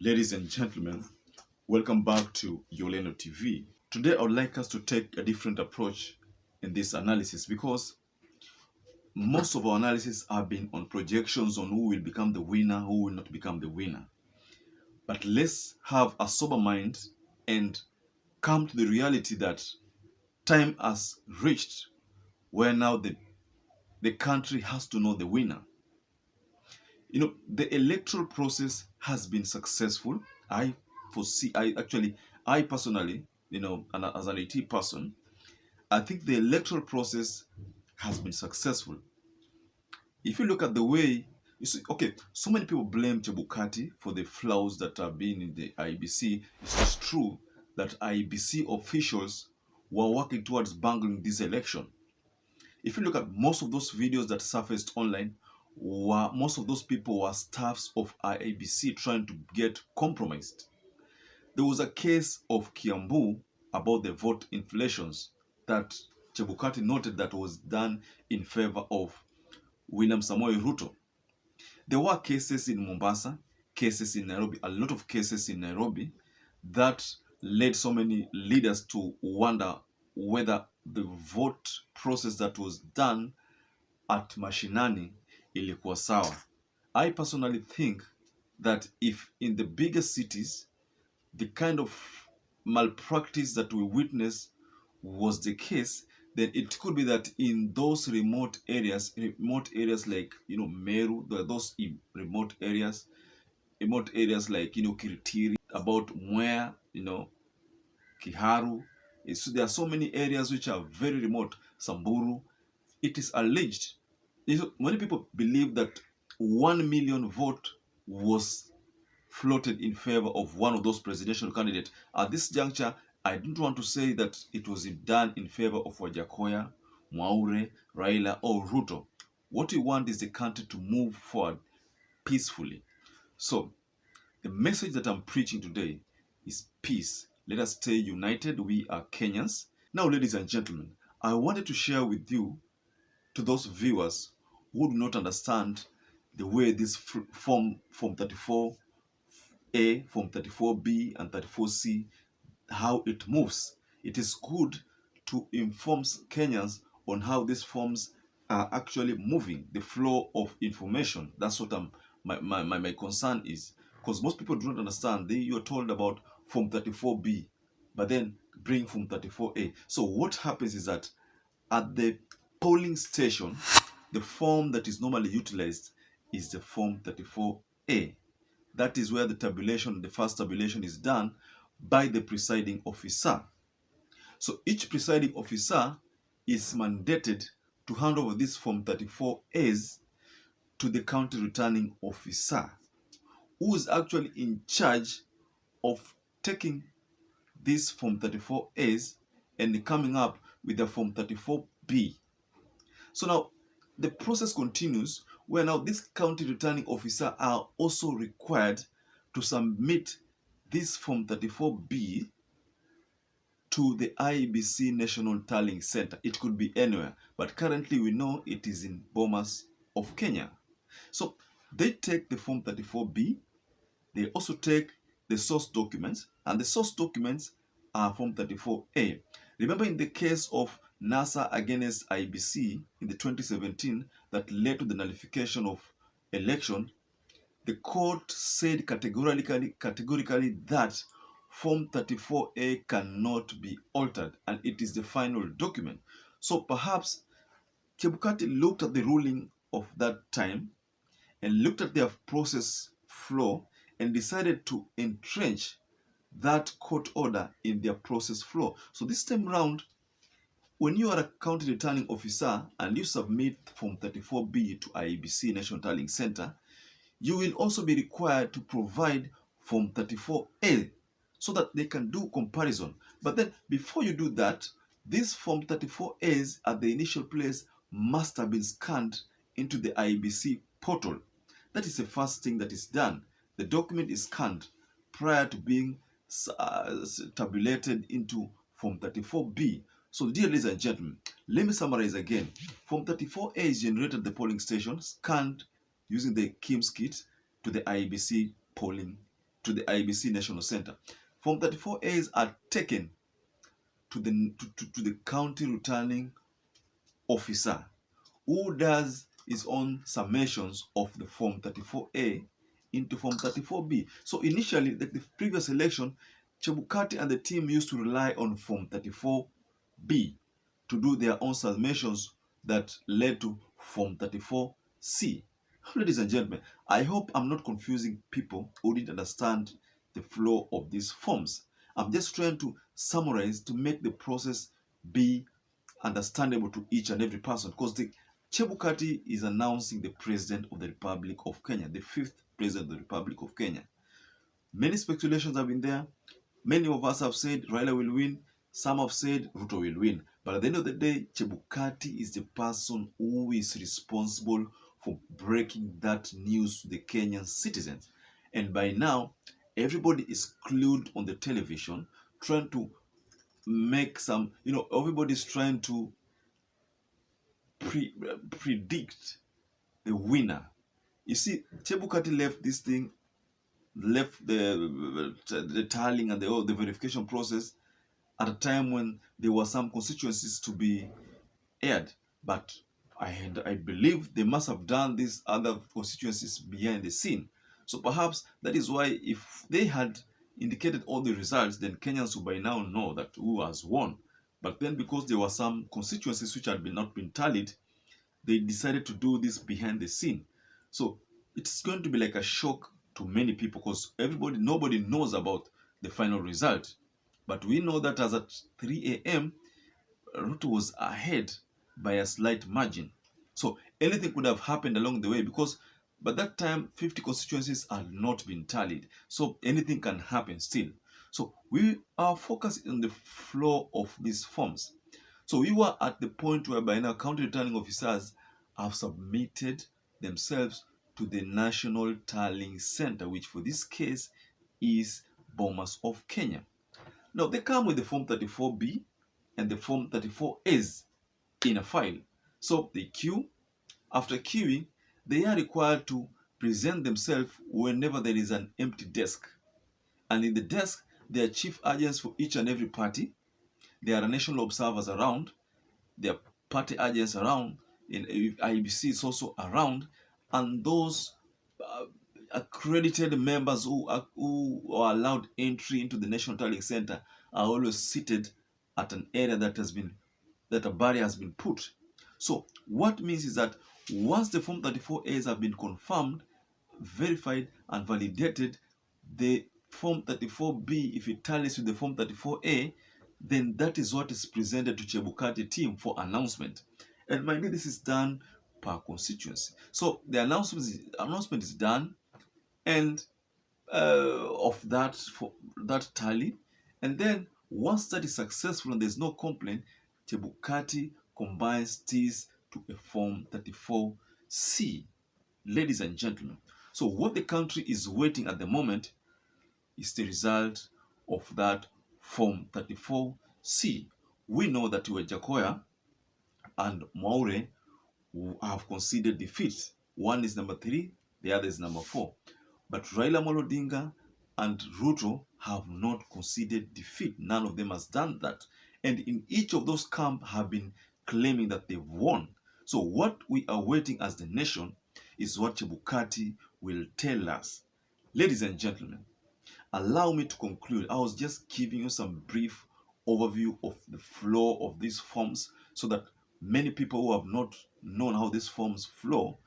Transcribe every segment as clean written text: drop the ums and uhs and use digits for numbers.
Ladies and gentlemen, welcome back to Yoleno TV. Today I would like us to take a different approach in this analysis because most of our analysis have been on projections on who will become the winner, who will not become the winner. But let's have a sober mind and come to the reality that time has reached where now the country has to know the winner. The electoral process has been successful. I personally, and as an IT person, I think the electoral process has been successful. If you look at the way, you see, okay, so many people blame CHEBUKATI for the flaws that have been in the IBC. It's just true that IBC officials were working towards bungling this election. If you look at most of those videos that surfaced online, most of those people were staffs of IABC trying to get compromised. There was a case of Kiambu about the vote inflations that CHEBUKATI noted that was done in favor of William Samoei Ruto. There were cases in Mombasa, cases in Nairobi, a lot of cases in Nairobi that led so many leaders to wonder whether the vote process that was done at mashinani ilikuwa sawa. I personally think that if in the bigger cities the kind of malpractice that we witnessed was the case, then it could be that in those remote areas like Meru, those remote areas like Kiritiri, about Mwea, Kiharu. So there are so many areas which are very remote. Samburu. It is alleged. Many people believe that 1 million vote was floated in favor of one of those presidential candidates. At this juncture, I don't want to say that it was done in favor of Wajakoya, Mwaure, Raila, or Ruto. What we want is the country to move forward peacefully. So, the message that I'm preaching today is peace. Let us stay united. We are Kenyans. Now, ladies and gentlemen, I wanted to share with you, to those viewers who do not understand the way this Form 34A, Form 34B, and 34C, how it moves. It is good to inform Kenyans on how these forms are actually moving, the flow of information. That's what my concern is. Because most people do not understand. You're told about Form 34B, but then bring Form 34A. So what happens is that at the polling station, the form that is normally utilized is the Form 34A. That is where the first tabulation is done by the presiding officer. So each presiding officer is mandated to hand over this Form 34As to the county returning officer, who is actually in charge of taking this Form 34As and coming up with the Form 34B. So now the process continues where now this county returning officer are also required to submit this Form 34B to the IEBC National Tallying Center. It could be anywhere, but currently we know it is in Bomas of Kenya. So they take the Form 34B, they also take the source documents, and the source documents are Form 34A. Remember in the case of NASA against IBC in the 2017 that led to the nullification of election, the court said categorically that Form 34A cannot be altered, and it is the final document. So perhaps CHEBUKATI looked at the ruling of that time and looked at their process flow and decided to entrench that court order in their process flow. So this time round, when you are a county returning officer and you submit Form 34B to IEBC National Tallying Center, you will also be required to provide Form 34A so that they can do comparison. But then before you do that, these Form 34As at the initial place must have been scanned into the IEBC portal. That is the first thing that is done. The document is scanned prior to being tabulated into Form 34B. So dear ladies and gentlemen, let me summarize again. Form 34A is generated at the polling station, scanned using the KIMS kit to the IEBC polling to the IBC National Center. Form 34As are taken to the county returning officer, who does his own summations of the Form 34A into Form 34B. So initially, like the previous election, Chebukati and the team used to rely on Form 34B to do their own summations that led to Form 34C. Ladies and gentlemen, I hope I'm not confusing people who didn't understand the flow of these forms. I'm just trying to summarize to make the process be understandable to each and every person, because the Chebukati is announcing the President of the Republic of Kenya, the fifth President of the Republic of Kenya. Many speculations have been there. Many of us have said Raila will win. Some have said Ruto will win. But at the end of the day, Chebukati is the person who is responsible for breaking that news to the Kenyan citizens. And by now, everybody is glued on the television trying to make some, everybody's trying to predict the winner. You see, Chebukati left the tallying and the verification process at a time when there were some constituencies to be aired. But I believe they must have done these other constituencies behind the scene. So perhaps that is why, if they had indicated all the results, then Kenyans would by now know that who has won. But then, because there were some constituencies which had not been tallied, they decided to do this behind the scene. So it's going to be like a shock to many people, because nobody knows about the final result. But we know that as at 3 a.m., Ruto was ahead by a slight margin. So anything could have happened along the way, because by that time 50 constituencies had not been tallied. So anything can happen still. So we are focused on the flow of these forms. So we were at the point whereby now county returning officers have submitted themselves to the National Tallying Center, which for this case is Bomas of Kenya. Now they come with the Form 34B and the Form 34As in a file. So they queue. After queuing, they are required to present themselves whenever there is an empty desk. And in the desk, there are chief agents for each and every party. There are national observers around. There are party agents around. In IBC is also around. And those accredited members who are allowed entry into the National Tallying Center are always seated at an area that a barrier has been put. So what means is that once the Form 34As have been confirmed, verified, and validated, the Form 34B, if it tallies with the Form 34A, then that is what is presented to Chebukati team for announcement. And mind you, this is done per constituency. So the announcement is done, and of that tally, and then once that is successful and there's no complaint, Chebukati combines this to a Form 34C. Ladies and gentlemen, so what the country is waiting at the moment is the result of that Form 34C. We know that Jakoya and Maure who have conceded defeat. One is number 3, the other is number 4. But Raila Odinga and Ruto have not conceded defeat. None of them has done that. And in each of those camps have been claiming that they've won. So what we are waiting as the nation is what Chebukati will tell us. Ladies and gentlemen, allow me to conclude. I was just giving you some brief overview of the flow of these forms, so that many people who have not known how these forms flow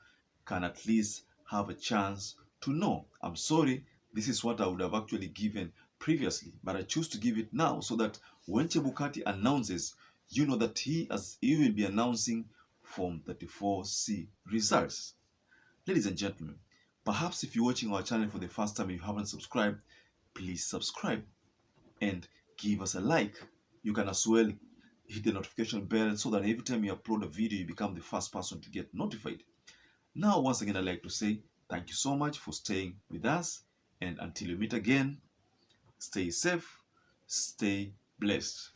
can at least have a chance to know. I'm sorry, this is what I would have actually given previously, but I choose to give it now, so that when Chebukati announces, you know that he will be announcing Form 34C results. Ladies and gentlemen, perhaps if you're watching our channel for the first time and you haven't subscribed, please subscribe and give us a like. You can as well hit the notification bell, so that every time you upload a video, you become the first person to get notified. Now, once again, I'd like to say thank you so much for staying with us, and until we meet again, stay safe, stay blessed.